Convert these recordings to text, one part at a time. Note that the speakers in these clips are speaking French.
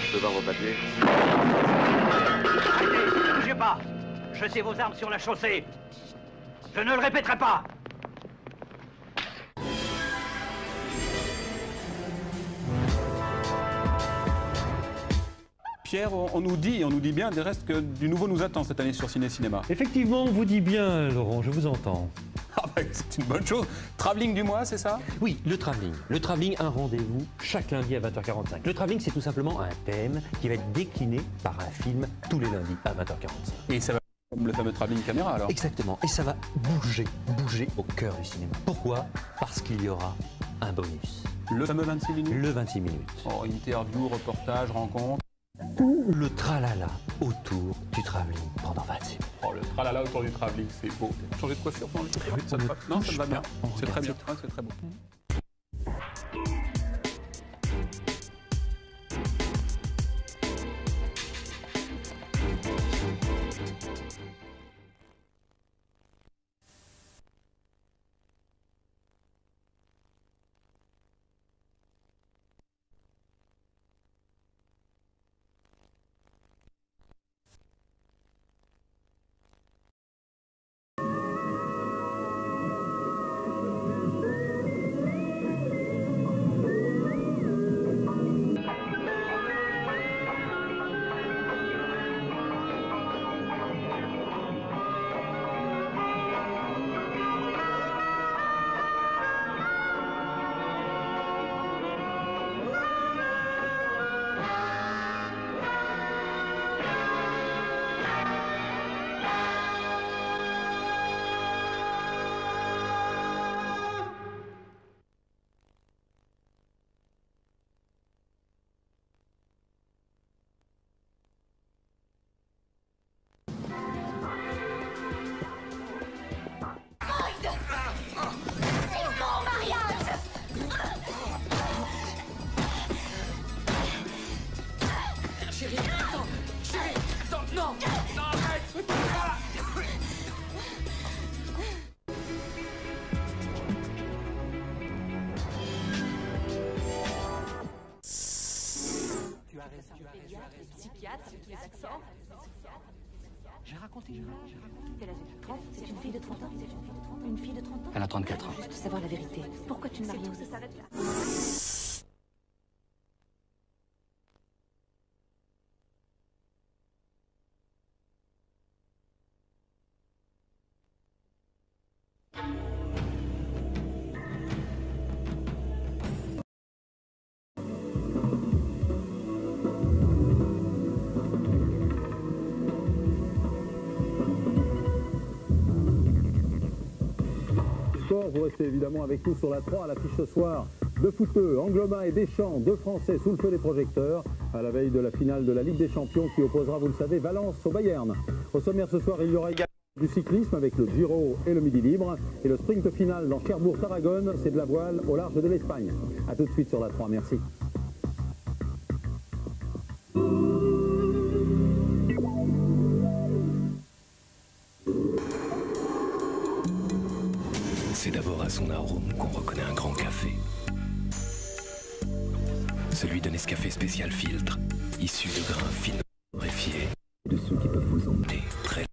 Je peux voir vos papiers? Arrêtez, ne bougez pas. Jetez vos armes sur la chaussée. Je ne le répéterai pas. Pierre, on nous dit bien des restes que du nouveau nous attend cette année sur Ciné Cinéma. Effectivement, on vous dit bien, Laurent, je vous entends. Ah bah, c'est une bonne chose. Travelling du mois, c'est ça? Oui, le travelling. Le travelling, un rendez-vous chaque lundi à 20h45. Le travelling, c'est tout simplement un thème qui va être décliné par un film tous les lundis à 20h45. Et ça va comme le fameux travelling caméra alors? Exactement, et ça va bouger au cœur du cinéma. Pourquoi? Parce qu'il y aura un bonus. Le fameux 26 minutes? Le 26 minutes. Oh, interview, reportage, rencontre. Ou le tralala autour du travelling pendant 26 minutes. Oh, le tralala autour du travelling, c'est beau. Changer de coiffure pendant le ça te va... Non, ça me va bien. C'est très bien, c'est très beau. J'ai raconté. Quel âge? 30? C'est une fille de 30 ans? Une fille de 30 ans? Elle a 34 ans. Juste savoir la vérité. Pourquoi tu ne m'as rien osé? Ça s'arrête là. Vous restez évidemment avec nous sur la 3 à l'affiche ce soir. De footeux, Angloma et Deschamps, deux Français sous le feu des projecteurs à la veille de la finale de la Ligue des Champions qui opposera, vous le savez, Valence au Bayern. Au sommaire ce soir, il y aura également du cyclisme avec le Giro et le Midi Libre et le sprint final dans Cherbourg-Tarragone, c'est de la voile au large de l'Espagne. A tout de suite sur la 3, merci. C'est d'abord à son arôme qu'on reconnaît un grand café. Celui de Nescafé spécial filtre, issu de grains finement torréfiés, de ceux qui peuvent vous emmener très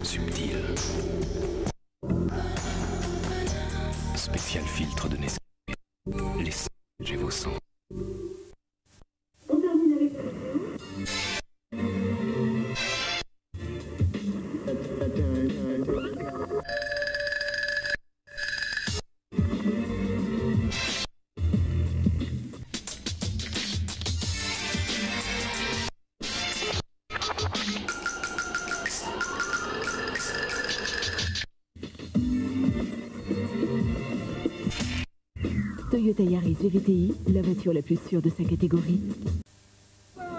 subtil. Spécial filtre de Nescafé. Laissez vos sens. Toyota Yaris VVTi, la voiture la plus sûre de sa catégorie.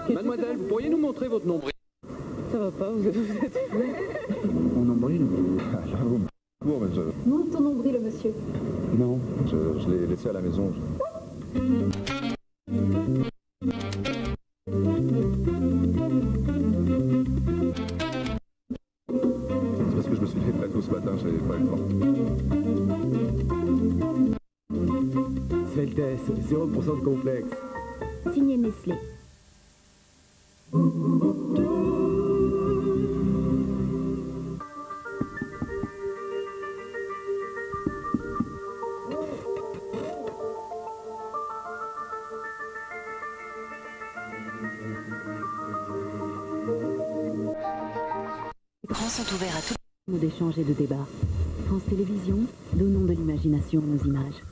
Mademoiselle, vous pourriez nous montrer votre nombril? Ça va pas, vous êtes fou. Mon nombril? Montre ton nombril, monsieur. Non, je l'ai laissé à la maison. C'est parce que je me suis fait plateau ce matin, j'avais pas eu le temps. 100% du complexe. Signé Nestlé. Les écrans sont ouverts à tout. Mots d'échange et de débat. France Télévisions, donnons de l'imagination à nos images.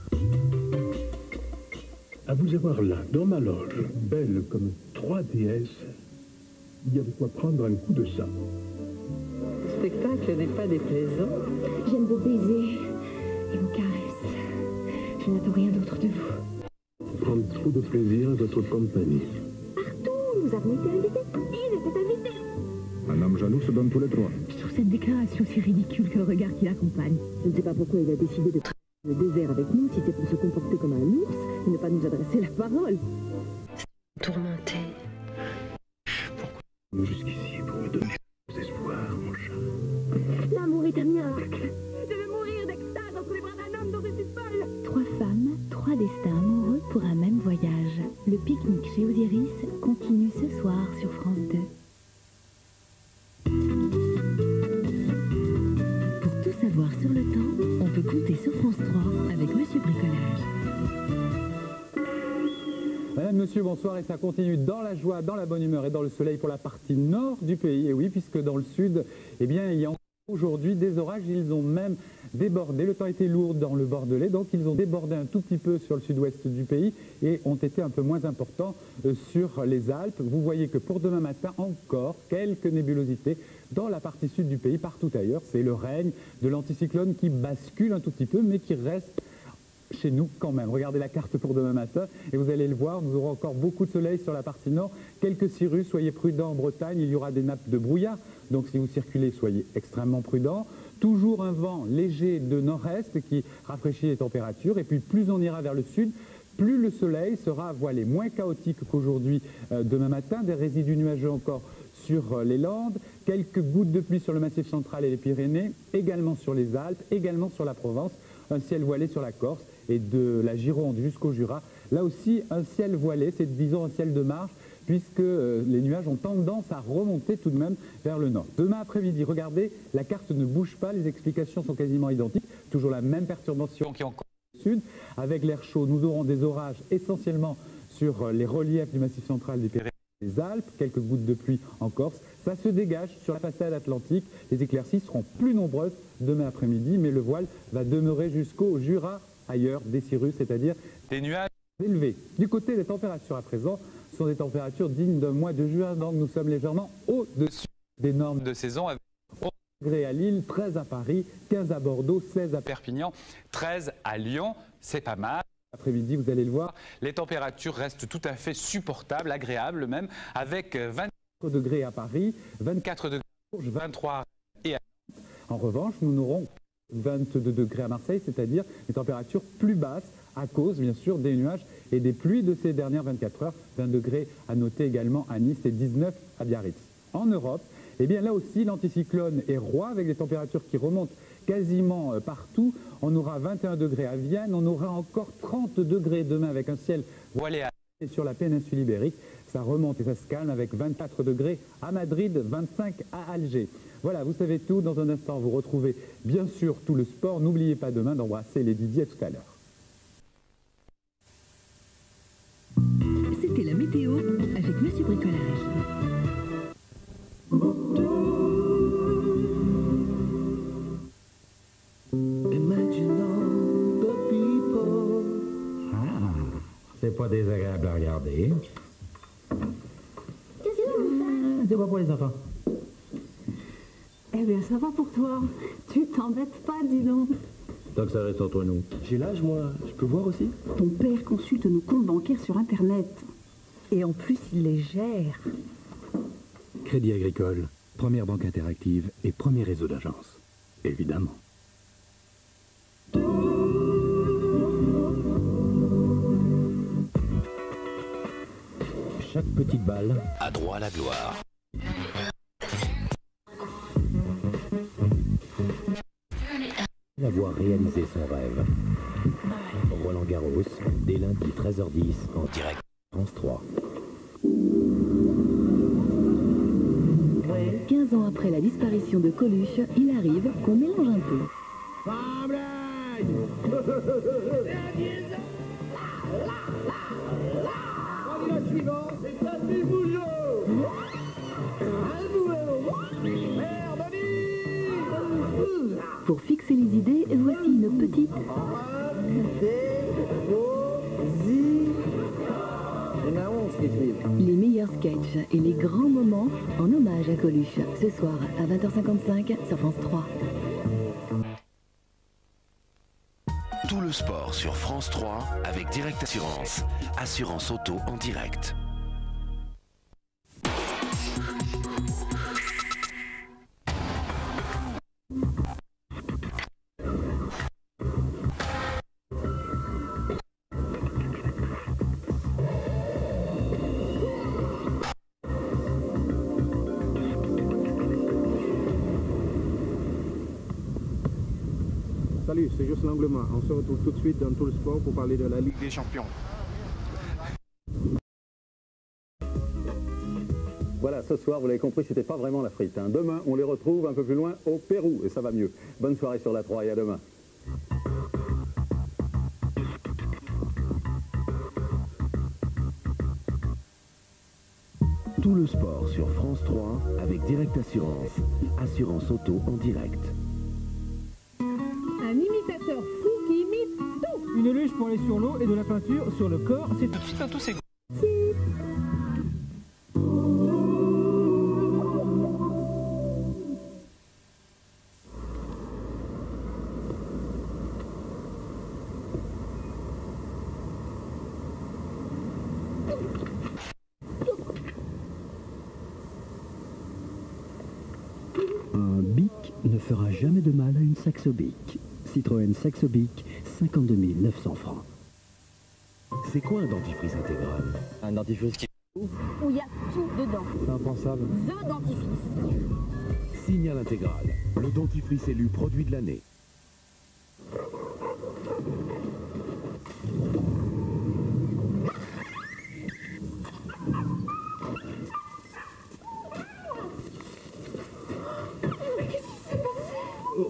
À vous avoir là, dans ma loge, belle comme 3 déesses, il y a de quoi prendre un coup de sang. Le spectacle n'est pas déplaisant. J'aime vos baisers et vos caresses. Je n'attends rien d'autre de vous. Prendre trop de plaisir à votre compagnie. Partout, nous avons été invités. Il était invité. Un homme jaloux se donne tous les droits. Je trouve cette déclaration si ridicule que le regard qui l'accompagne. Je ne sais pas pourquoi il a décidé de le désert avec nous si c'est pour se comporter comme un ours et ne pas nous adresser la parole. Tourmenté. Jusqu'ici pour me donner des espoirs, mon chat. L'amour est un miracle. Je veux mourir d'extase entre les bras d'un homme dont je suis folle. 3 femmes, 3 destins amoureux pour un même voyage. Le pique-nique chez Osiris continue ce soir sur France 2. Pour tout savoir sur le temps, on peut compter sur France 3 avec Monsieur Bricolage. Madame, monsieur, bonsoir, et ça continue dans la joie, dans la bonne humeur et dans le soleil pour la partie nord du pays. Et oui, puisque dans le sud, eh bien, il y a aujourd'hui des orages, ils ont même débordé. Le temps était lourd dans le Bordelais, donc ils ont débordé un tout petit peu sur le sud-ouest du pays et ont été un peu moins importants sur les Alpes. Vous voyez que pour demain matin, encore quelques nébulosités dans la partie sud du pays, partout ailleurs. C'est le règne de l'anticyclone qui bascule un tout petit peu, mais qui reste chez nous quand même. Regardez la carte pour demain matin et vous allez le voir, nous aurons encore beaucoup de soleil sur la partie nord, quelques cirrus, soyez prudents en Bretagne, il y aura des nappes de brouillard, donc si vous circulez, soyez extrêmement prudents. Toujours un vent léger de nord-est qui rafraîchit les températures, et puis plus on ira vers le sud, plus le soleil sera voilé, moins chaotique qu'aujourd'hui demain matin, des résidus nuageux encore sur les Landes, quelques gouttes de pluie sur le Massif central et les Pyrénées, également sur les Alpes, également sur la Provence, un ciel voilé sur la Corse et de la Gironde jusqu'au Jura. Là aussi, un ciel voilé, c'est disons un ciel de marge, puisque les nuages ont tendance à remonter tout de même vers le nord. Demain après-midi, regardez, la carte ne bouge pas, les explications sont quasiment identiques, toujours la même perturbation qui est encore au sud. Avec l'air chaud, nous aurons des orages essentiellement sur les reliefs du Massif central des Pyrénées et des Alpes, quelques gouttes de pluie en Corse. Ça se dégage sur la façade atlantique, les éclaircies seront plus nombreuses demain après-midi, mais le voile va demeurer jusqu'au Jura, ailleurs des cirrus, c'est-à-dire des nuages élevés. Du côté des températures à présent, ce sont des températures dignes d'un mois de juin, donc nous sommes légèrement au-dessus des normes de saison, avec 11 degrés à Lille, 13 à Paris, 15 à Bordeaux, 16 à Perpignan, 13 à Lyon, c'est pas mal. Après-midi, vous allez le voir, les températures restent tout à fait supportables, agréables même, avec 24 degrés à Paris, 24 degrés à Bourges, 23 et à Nantes. En revanche, nous n'aurons 22 degrés à Marseille, c'est-à-dire des températures plus basses à cause, bien sûr, des nuages et des pluies de ces dernières 24 heures. 20 degrés à noter également à Nice et 19 à Biarritz. En Europe, eh bien là aussi, l'anticyclone est roi avec des températures qui remontent quasiment partout. On aura 21 degrés à Vienne, on aura encore 30 degrés demain avec un ciel voilé sur la péninsule ibérique. Ça remonte et ça se calme avec 24 degrés à Madrid, 25 à Alger. Voilà, vous savez tout. Dans un instant, vous retrouvez bien sûr tout le sport. N'oubliez pas demain d'embrasser les Didier. À tout à l'heure. C'était la météo avec Monsieur Bricolage. C'est pas désagréable à regarder. Qu'est-ce que vous faites? C'est pas pour les enfants. Eh bien, ça va pour toi. Tu t'embêtes pas, dis donc. Tant que ça reste entre nous. J'ai l'âge, moi. Je peux voir aussi? Ton père consulte nos comptes bancaires sur Internet. Et en plus, il les gère. Crédit Agricole, première banque interactive et premier réseau d'agences. Évidemment. Chaque petite balle À droit la gloire. d'avoir réalisé son rêve. Roland-Garros, dès lundi 13h10 en direct France 3. 15 ans après la disparition de Coluche, il arrive qu'on mélange un peu. Pour fixer les idées, voici une petite... Les meilleurs sketchs et les grands moments en hommage à Coluche, ce soir à 20h55 sur France 3. Tout le sport sur France 3 avec Direct Assurance. Assurance auto en direct. Salut, c'est juste l'Angleterre. On se retrouve tout de suite dans Tout le sport pour parler de la Ligue des Champions. Voilà, ce soir, vous l'avez compris, c'était pas vraiment la frite. Hein. Demain, on les retrouve un peu plus loin au Pérou, et ça va mieux. Bonne soirée sur la 3 et à demain. Tout le sport sur France 3 avec Direct Assurance. Assurance auto en direct. Un imitateur fou qui imite tout. Une luge pour aller sur l'eau et de la peinture sur le corps, c'est tout de suite un tous ces... Un bic ne fera jamais de mal à une Saxo Bic. Citroën Saxo Bic, 52 900 francs. C'est quoi un dentifrice intégral? Un dentifrice qui... Où il y a tout dedans. C'est impensable. The dentifrice. Signal intégral. Le dentifrice élu produit de l'année.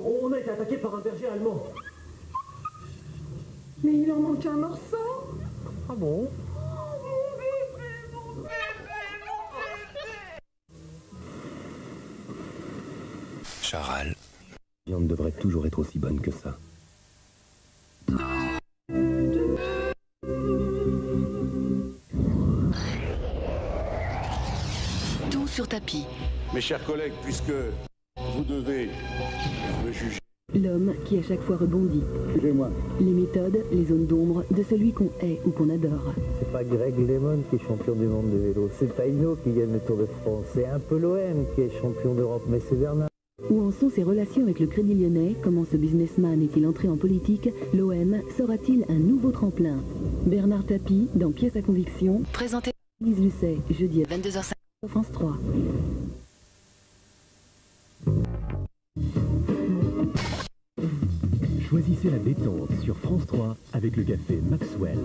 On a été attaqué par un berger allemand. Mais il en manque un morceau. Ah bon? Charal. La viande devrait toujours être aussi bonne que ça. Tout sur tapis. Mes chers collègues, puisque vous devez me juger. L'homme qui à chaque fois rebondit. Suivez-moi. Les méthodes, les zones d'ombre de celui qu'on hait ou qu'on adore. C'est pas Greg Lemon qui est champion du monde de vélo, c'est pas Hinault qui gagne le Tour de France, c'est un peu l'OM qui est champion d'Europe, mais c'est Bernard. Où en sont ses relations avec le Crédit Lyonnais? Comment ce businessman est-il entré en politique? L'OM sera-t-il un nouveau tremplin? Bernard Tapie, dans Pièce à conviction. Présenté par Lise Lucet, jeudi à 22h50 sur France 3. Choisissez la détente sur France 3 avec le café Maxwell.